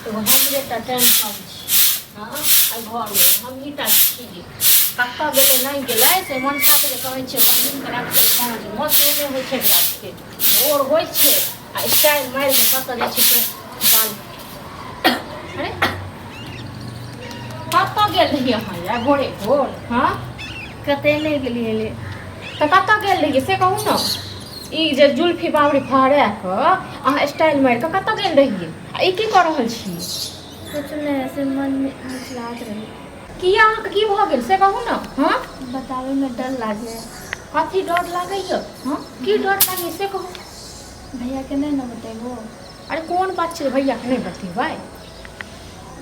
तो हमरे टा टेंशन हां आ घर में हम ईटा छी कक्का गेले नहीं गेले से मनसा के कहै छै बहिन के राख के पाँच मौसम में होय छै राख के और होय छै आ स्टाइल मार के पता दे छै बाल अरे पापा गेल रहिए हां या भोरे भोर हां कते नहीं गेलिए ले तो कत्ता गेल रहिए से कहू ना ई जे जुल्फी बावरी फाड़े के अहाँ स्टाइल मार के कत्ता गेल रहिए आ ई की कर रहल छी कुछ नहीं ऐसे मन में लाग रही किया अहाँ की भ गेल से कहू ना हां बतावे में डर लागे कथी डर लागैया हां की डर लागे से कहू भैया के नहीं ना बतेबो अरे कौन बात छै भैया के नहीं बतेबै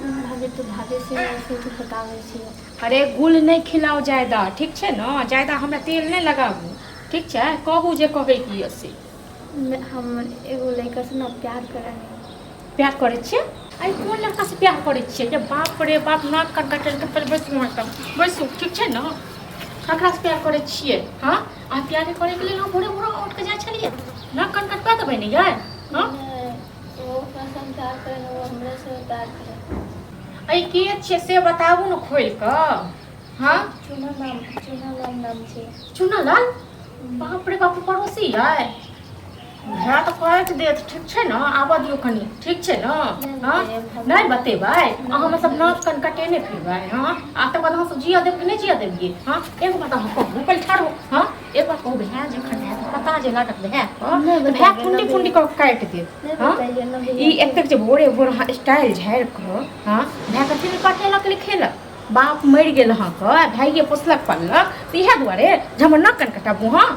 भाभी तो भाभी से ऐसे तो बतावे छी अरे गुल नहीं खिलाओ ज्यादा ठीक छै ना ज्यादा हमरा तेल नहीं लगाबू ठीक छै कहू जे कहै की से हम एगो लड़का से ना प्यार करे प्यार करे छियै अरे कोन लड़का से प्यार करे छियै जे बाप रे बाप नाक कटकटल के पहले बैसू ठीक छै ना ककरा से प्यार करे छियै हां आ प्यार करे के लिए हम भोरे भोरे उठ के जाय छलियै नाक कटकट पे देबै नहीं यार हां वो कसम प्यार करे वो हमरे से प्यार करे अई के छै से बताबू न खोल के हां चुना नाम छै चुना लाल बाप रे बाप पड़ोसी है भैया तो काट देत ठीक छै ना आबा दियो कनी ठीक छै ना हां नहीं बतेबै अहाँ सब नाक कन कटेने फिरबै हां आ त बाद हम सब जिया देब कि नहीं जिया देब ये हां एक बात हम कहू पहले ठाड़ो हां एक बात कहू भैया जखन है पता जे लागत भैया भैया कुंडी कुंडी क काट दे हां ई एतेक जे भोरे भोर स्टाइल झाड़ के हां भैया कथि में काटेला के खेला बाप मर गेल अहाँ के भाइये पोसलक पलक त इहे दुआरे जे हमर नाक कन कटाबू हां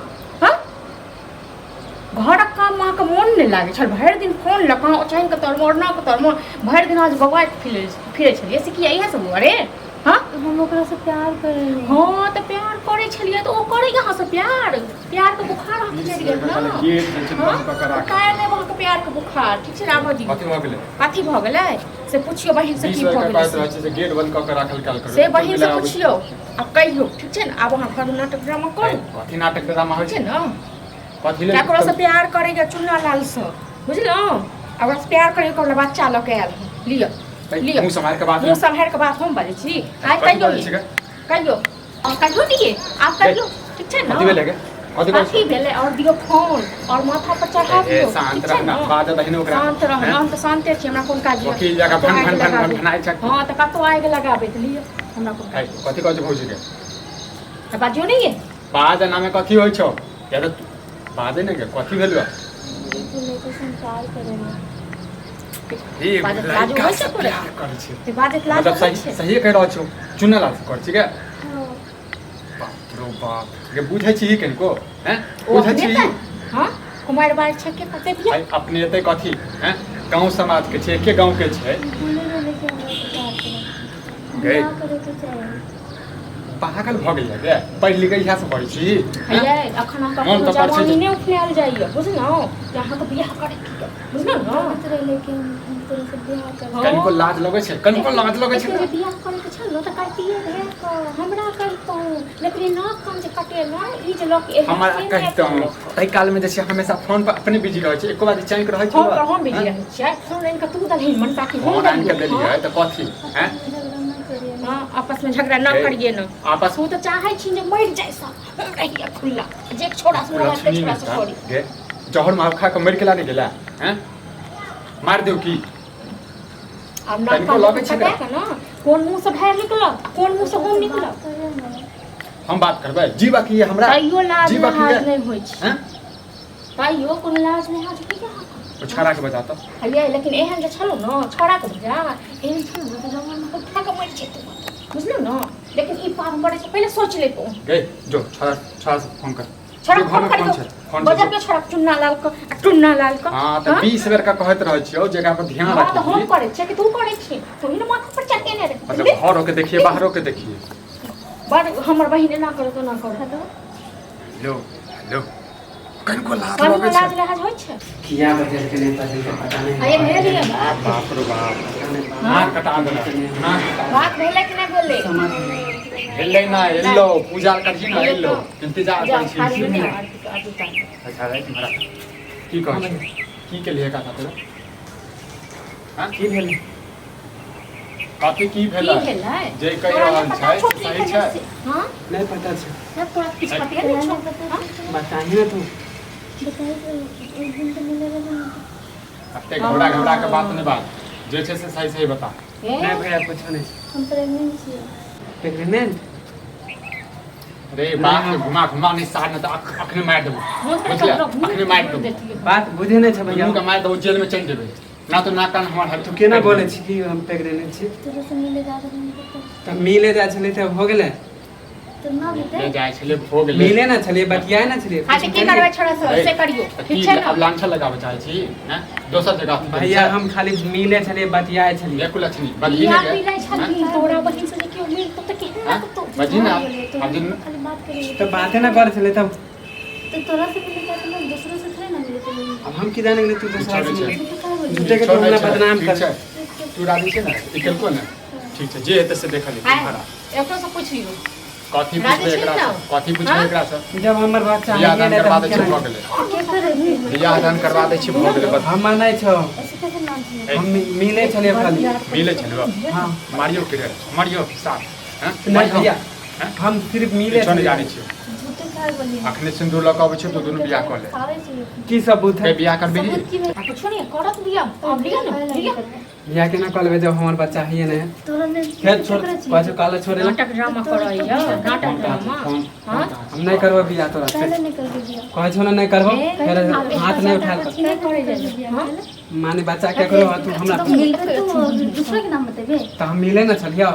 घर काम माँ के मन नहीं लागे छल भरि दिन फोन लका ओछाइन के तरम ओढ़ना के तरम भरि दिन आज बवाइ फिरे छलिए से किया इहे सब अरे हां हम ओकरा से प्यार करे हां तो प्यार करे छलिए तो ओ करे यहाँ से प्यार के बुखार हम चढ़ गेल ना काहे ने वहां के प्यार के बुखार ठीक छै रामजी कथि भ गेलै से पुछियो बहिन से की भ गेलै से गेट बंद क के राखल काल करू से बहिन से पुछियो अब कहियो ठीक छै ना आब वहां घर नाटक ड्रामा करू कथि नाटक ड्रामा होइ छै ना ककरो से प्यार करेगा चुना लाल से बुझलो अगर से प्यार करेगा कोनो बच्चा ल के आयल लियो मुंह संभाल के बात हम बाजै छी आइ कहियो दिए आप कहियो ठीक छै ना कथि भेलै गे कथि भेलै और दियो फोन और माथा पर चढ़ा दियो शांत रहना बात दहिन ओकरा शांत रह हम त शांते छी हमरा कोन काज वकील जगह भन भनाइ छै हां त कतो आइ के लगाबे त लियो हमरा कोन काज कथि कहै छै भौजी के त बाजियो नहीं है बाज नामे कथि होइ छौ या त बाजे ने के कथि भेलु लेके संसार करेंगे ए बाजे होइ छै प्यार करै छै ते बाजे लाज मतलब सही कह रहल छौ चुना लाल कर छी के बाप रो बाप के बुझै छी कनको हैं बुझै छी हां कुमार बाई छै के कते भी अपने एते कथि हैं गांव समाज के छै के गांव के छै गए करे के चाहिए पागल भ गेल गे पढ़ लिख इहा से पढ़ै छी हे अखन हम जवानी ने उठल जाइए बुझलौ यहाँ के बियाह करे बुझलौ ना लेकिन हम तोरे से बियाह कर कनको लाज लगे छै जे बियाह करे के छल त काटिए रे हमरा करतौ लेकिन ना कम जे कटे ना ई जे लोग हमरा कहतौ तै काल में जे छै हमेशा फोन पर अपने बिजी रहै छै एको बार चैन के रहै छै हम बिजी रहै छै फोन इनका तू दलही मन ताकि फोन आन के देलिए त कथि हैं हां आपस में झगड़ा ना करिए ना आपस तू तो चाहे छी जे मर जाय सा हम रहिए खुला जे छोड़ा से छोड़ा से छोड़ी गे जहर मार खा के मर के लाने गेला हैं मार देउ की अब ना को लगे छै ना कोन मुंह से बाहर निकला कोन मुंह से हम निकला हम बात करबै जीवा की हमरा कहियो लाज नहीं होय छै हैं कहियो कोन लाज नहीं हाज की तो छाड़ा के बजा तो हइए लेकिन एहन जे छलो ना छाड़ा के बजा एहन छलो ना जवान में उठा के मर जेतौ बुझलो ना लेकिन ई पार मरे से पहले सोच ले तू गे जो छाड़ा से फोन कर छाड़ा फोन कर बजा के छाड़ा चुन्ना लाल का हां त 20 बेर का कहत रहै छियो जगह पर ध्यान रखी हां हम करे छै कि तू करे छी तो इन माथा पर चढ़ ने रे मतलब घर होके देखिए बाहर होके देखिए बड़ हमर बहिन ना करे तो ना कर लो लो कनको लाज होय छै किया बदल के नहीं पता नहीं अरे मेरे लिए बाप रे बाप नाक कटा देना बात भेले कि नहीं बोले हेले ना हेलो पूजा करछी ना हेलो इंतजार कर छी अच्छा रे तुम्हारा की कहै की के लिए का था हां की भेल कथी की की भेलै भेलै जे कहि तोरा रहल पता छै छोटी सही भेलै छै से, हाँ नहीं पता छे जब तोरा किछ पते नहीं छौ हाँ? बताइए ना तू बताइए तो एक दिन तो मिले रहे ना एते घबरा घबरा के बात नहीं बात जे छै से सही सही बता ए, नहीं भैया कुछ नहीं हम प्रेग्नेंट छियै प्रेग्नेंट रे बात के घुमा घुमा नहीं सार न त अखने मार देबो मुँह से बुझले ककरो मुँह अखने से मार ककरो देबो देतियै। बात बुझे नहीं छे भैया दुनू के मार देबो जेल में चल जेबै ना तो ना कान हमर तू केना बोले छी कि हम प्रेग्नेंट छी तोरा से मिले जा रहे हैं तब मिले जा छले तब हो गेले तो ना ले भेटे जाय छले हो गेलै मिले ना छले बतियाए ना छले हाँ तो की करबै छोड़ा से करियो ठीक छै अब ना लांछा लगाबे चाहे छी हैं दोसर जगह भैया हम खाली मिले छले बतियाए छले एक लक्ष्मी बदली बिया ने पिलै छलखिन तोरा बहिन से देखियो मिल तो केहन हाँ? लागतो बजी ना अब दिन खाली बात करेंगे तो बातें ना कर छले तब तो तोरा से मिले जा रहे दूसरों से थोड़ी ना मिले तो अब हम की जाने कि तू दूसरा से छोड़े मिले तो क्या बोले झूठे के तू हमरा बदनाम ठीक कर छै तू राजी छै ना इकलको ना ठीक छै जे हेतै से देखल हाय भरा एकरो से पूछियो कथी राजी पूछबै छी एकरा ना? से कथी पूछबै हाँ? एकरा से जब हमर बच्चा बियाह है दान गेले करवा तब दै छी भऽ गेलै क्या करे बियाह दान करवा दै छी भऽ गेलै बस हमर नहीं छो ऐसे कैसे नाम थी हम मिले छले खाली मिले छै ने हां मारियो के रे मारियो साथ हैं नहीं भैया हम सिर्फ मिले किछो नहीं छले जानै छी झूठे क्या बोले अखने सिंदूर लऽ कऽ अबै छै तो दुनू बियाह कऽ ले सारे चाहिए की सबूत के है बियाह करबी सबूत की आ कुछो नहीं करत बिया अब बिया ना बिया बियाह केना कर लेबे जब हमर बच्चा है नहीं तोरा ने फिर छोड़ पाछो काले छोड़े ना नाटक ड्रामा करैया नाटक ड्रामा हाँ हम नहीं करबो बियाह तोरा से पहले निकल के दिया कहै छौ ना नहीं करबो फिर हाथ नहीं उठा नहीं करे जाए हाँ माने बच्चा केकरो तू हमरा तो मिलते तो दूसरे के नाम बतेबे तो हम मिले ना छलियो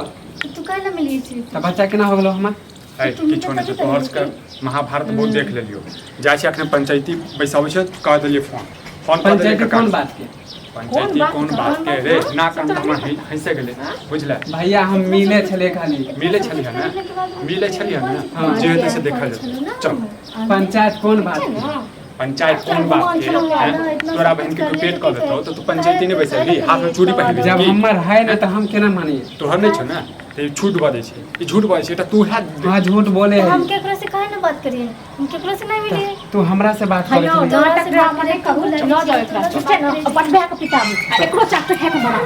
तू काहे ना मिली छी तो बच्चा केना हो गेलो हमर है किछो नहीं छै तोहर के महाभारत बहुत देख लेलियो जाइ छै अखने पंचायती बैसाबै छै कह देलिए फोन फोन कर देलिए पंचायती कौन बात के पंचायती कोन बात के रे ना कान हमर हंसे गेलै बुझले भैया हम मिले छले खाली मिले छलिए ना मिले छलिए ना जे हेतै से देखल जेतै चल पंचायत कौन बात के पंचायत कोन बात के हैं? तोरा बहन के तू पेट कर देतौ तो तू पंचायती नहीं बैसेली हाथ में चूड़ी पहन जब हमर है ना तो हम केना मानिए तोहर नहीं छौ ना तो झूठ बजै छै ई झूठ बजै छै तू है हाँ झूठ बोले तो है हम केकरो से काहे ना बात करिए हम केकरो से नहीं मिलिए तू हमरा से बात कर हेलो नाटक ड्रामा नहीं करू न जाओ एकरा ठीक है ना अपन बहन के पिता में एकरो चाकू है के बना